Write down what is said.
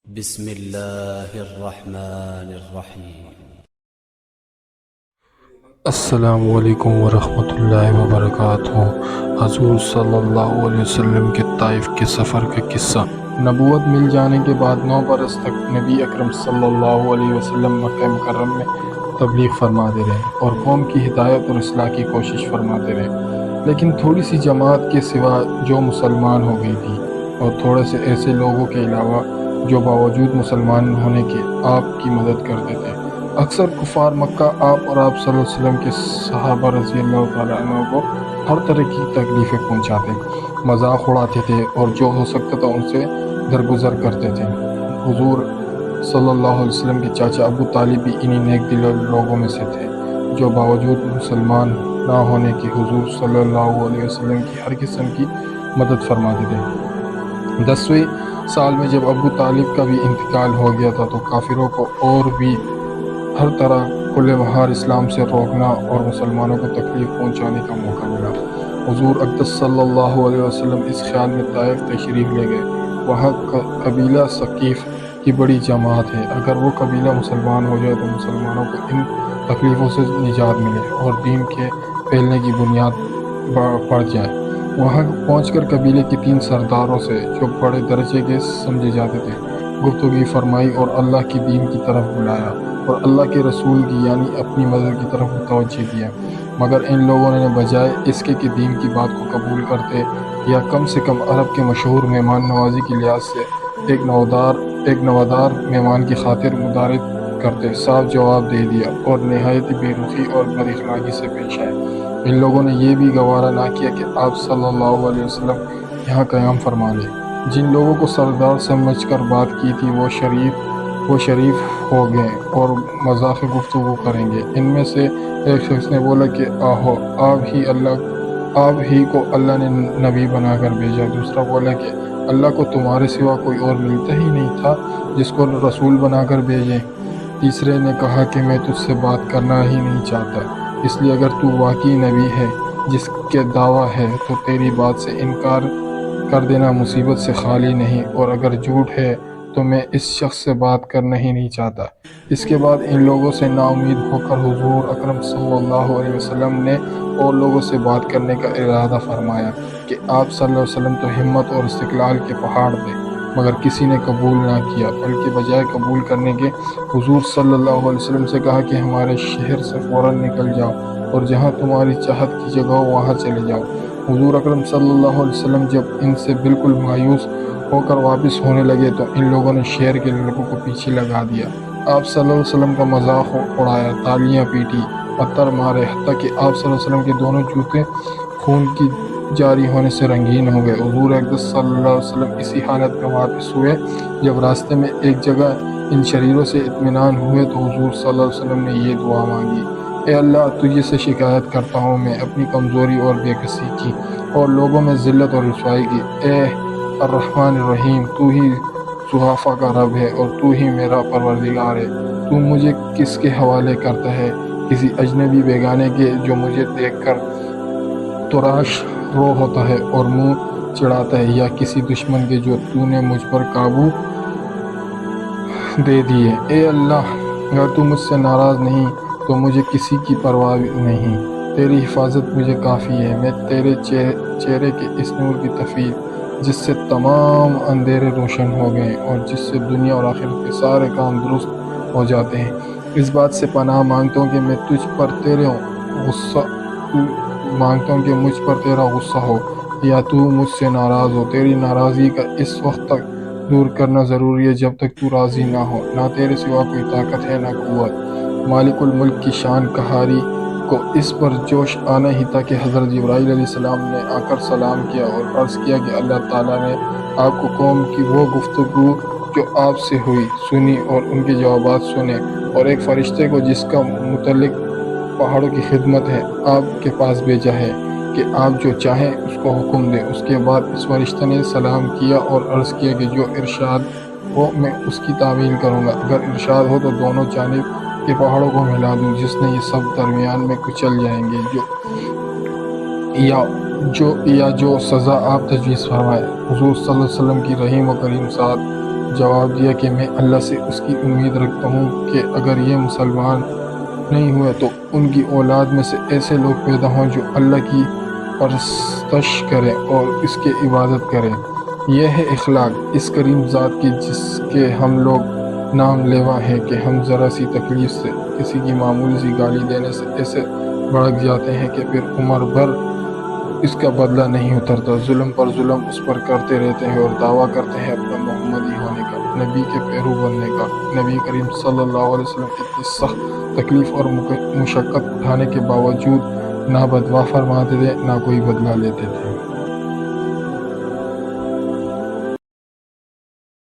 بسم الله الرحمن الرحيم. السلام علیکم ورحمۃ اللہ وبرکاتہ۔ حضور صلی اللہ علیہ وسلم کے طائف کے سفر کا قصہ۔ نبوت مل جانے کے بعد 9 برس تک نبی اکرم صلی اللہ علیہ وسلم مکہ مکرم میں تبلیغ فرماتے رہے اور قوم کی ہدایت اور اصلاح کی کوشش فرماتے رہے، لیکن تھوڑی سی جماعت کے سوا جو مسلمان ہو گئی تھی اور تھوڑے سے ایسے لوگوں کے علاوہ جو باوجود مسلمان ہونے کے آپ کی مدد کرتے تھے۔ اکثر کفار مکہ آپ اور آپ صلی اللہ علیہ وسلم کے صحابہ رضی اللہ تعالیٰ عنہ کو ہر طرح کی تکلیفیں پہنچاتے، مذاق اڑاتے تھے اور جو ہو سکتا تھا ان سے درگزر کرتے تھے۔ حضور صلی اللہ علیہ وسلم کے چاچا ابو طالب بھی انہی نیک دل لوگوں میں سے تھے جو باوجود مسلمان نہ ہونے کے حضور صلی اللہ علیہ وسلم کی ہر قسم کی مدد فرماتے تھے۔ 10ویں سال میں جب ابو طالب کا بھی انتقال ہو گیا تھا تو کافروں کو اور بھی ہر طرح کل بہار اسلام سے روکنا اور مسلمانوں کو تکلیف پہنچانے کا موقع ملا۔ حضور اقدس صلی اللہ علیہ وسلم اس خیال میں طائف تشریف لے گئے۔ وہاں قبیلہ ثقیف کی بڑی جماعت ہے، اگر وہ قبیلہ مسلمان ہو جائے تو مسلمانوں کو ان تکلیفوں سے نجات ملے اور دین کے پھیلنے کی بنیاد پڑ جائے۔ وہاں پہنچ کر قبیلے کے 3 سرداروں سے جو بڑے درجے کے سمجھے جاتے تھے گفتگو فرمائی اور اللہ کی دین کی طرف بلایا اور اللہ کے رسول کی یعنی اپنی مدد کی طرف متوجہ کیا، مگر ان لوگوں نے بجائے اس کے کہ دین کی بات کو قبول کرتے یا کم سے کم عرب کے مشہور مہمان نوازی کے لحاظ سے ایک نوادار مہمان کی خاطر مدارت کرتے، صاف جواب دے دیا اور نہایت بے رخی اور بد اخلاقی سے پیش آئے۔ ان لوگوں نے یہ بھی گوارا نہ کیا کہ آپ صلی اللہ علیہ وسلم یہاں قیام فرما لیں۔ جن لوگوں کو سردار سمجھ کر بات کی تھی وہ شریف ہو گئے اور مذاق گفتگو کریں گے۔ ان میں سے ایک شخص نے بولا کہ آہو، آپ ہی کو اللہ نے نبی بنا کر بھیجا۔ دوسرا بولا کہ اللہ کو تمہارے سوا کوئی اور ملتا ہی نہیں تھا جس کو رسول بنا کر بھیجے۔ تیسرے نے کہا کہ میں تجھ سے بات کرنا ہی نہیں چاہتا، اس لیے اگر تو واقعی نبی ہے جس کے دعویٰ ہے تو تیری بات سے انکار کر دینا مصیبت سے خالی نہیں، اور اگر جھوٹ ہے تو میں اس شخص سے بات کرنا ہی نہیں چاہتا۔ اس کے بعد ان لوگوں سے نا امید ہو کر حضور اکرم صلی اللہ علیہ وسلم نے اور لوگوں سے بات کرنے کا ارادہ فرمایا کہ آپ صلی اللہ علیہ وسلم تو ہمت اور استقلال کے پہاڑ تھے، مگر کسی نے قبول نہ کیا، بلکہ بجائے قبول کرنے کے حضور صلی اللہ علیہ وسلم سے کہا کہ ہمارے شہر سے فوراً نکل جاؤ اور جہاں تمہاری چاہت کی جگہ ہو وہاں چلے جاؤ۔ حضور اکرم صلی اللہ علیہ وسلم جب ان سے بالکل مایوس ہو کر واپس ہونے لگے تو ان لوگوں نے شہر کے لڑکوں کو پیچھے لگا دیا، آپ صلی اللہ علیہ وسلم کا مذاق اڑایا، تالیاں پیٹی، پتھر مارے، حتیٰ کہ آپ صلی اللہ علیہ وسلم کے دونوں جوتے خون کی جاری ہونے سے رنگین ہو گئے۔ حضور اقدس صلی اللہ علیہ وسلم اسی حالت میں واپس ہوئے۔ جب راستے میں ایک جگہ ان شریروں سے اطمینان ہوئے تو حضور صلی اللہ علیہ وسلم نے یہ دعا مانگی، اے اللہ، تجھے سے شکایت کرتا ہوں میں اپنی کمزوری اور بے کسی کی اور لوگوں میں ذلت اور رسوائی کی۔ اے الرحمن الرحیم، تو ہی صحافہ کا رب ہے اور تو ہی میرا پروردگار ہے۔ تو مجھے کس کے حوالے کرتا ہے؟ کسی اجنبی بیگانے کے جو مجھے دیکھ کر تراش رو ہوتا ہے اور منہ چڑھاتا ہے، یا کسی دشمن کے جو تو نے مجھ پر قابو دے دیے؟ اے اللہ، اگر تو مجھ سے ناراض نہیں تو مجھے کسی کی پرواہ نہیں، تیری حفاظت مجھے کافی ہے۔ میں تیرے چہرے کے اس نور کی تفیض جس سے تمام اندھیرے روشن ہو گئے اور جس سے دنیا اور آخرت کے سارے کام درست ہو جاتے ہیں، اس بات سے پناہ مانگتا ہوں کہ مجھ پر تیرا غصہ ہو یا تو مجھ سے ناراض ہو۔ تیری ناراضگی کا اس وقت تک دور کرنا ضروری ہے جب تک تو راضی نہ ہو۔ نہ تیرے سوا کوئی طاقت ہے نہ قوت۔ مالک الملک کی شان قہاری کو اس پر جوش آنا ہی تھا کہ حضرت جبرائیل علیہ السلام نے آ کر سلام کیا اور عرض کیا کہ اللہ تعالیٰ نے آپ کو قوم کی وہ گفتگو جو آپ سے ہوئی سنی اور ان کے جوابات سنے، اور ایک فرشتے کو جس کا متعلق پہاڑوں کی خدمت ہے آپ کے پاس بھیجا ہے کہ آپ جو چاہیں اس کو حکم دیں۔ اس کے بعد اس فرشتے نے سلام کیا اور عرض کیا کہ جو ارشاد ہو میں اس کی تعمیل کروں گا، اگر ارشاد ہو تو دونوں جانب کے پہاڑوں کو ملا دوں، جس نے یہ سب درمیان میں کچل جائیں گے، یا جو سزا آپ تجویز فرمائے۔ حضور صلی اللہ علیہ وسلم کی رحیم و کریم ذات جواب دیا کہ میں اللہ سے اس کی امید رکھتا ہوں کہ اگر یہ مسلمان نہیں ہوئے تو ان کی اولاد میں سے ایسے لوگ پیدا ہوں جو اللہ کی پرستش کریں اور اس کی عبادت کریں۔ یہ ہے اخلاق اس کریم ذات کی جس کے ہم لوگ نام لیوا ہیں کہ ہم ذرا سی تکلیف سے، کسی کی معمولی سی گالی دینے سے ایسے بھڑک جاتے ہیں کہ پھر عمر بھر اس کا بدلہ نہیں اترتا، ظلم پر ظلم اس پر کرتے رہتے ہیں اور دعویٰ کرتے ہیں اپنا محمدی ہونے کا، نبی کے پیرو بننے کا۔ نبی کریم صلی اللہ علیہ وسلم اتنی سخت تکلیف اور مشقت اٹھانے کے باوجود نہ بدوا فرماتے تھے نہ کوئی بدلہ لیتے تھے۔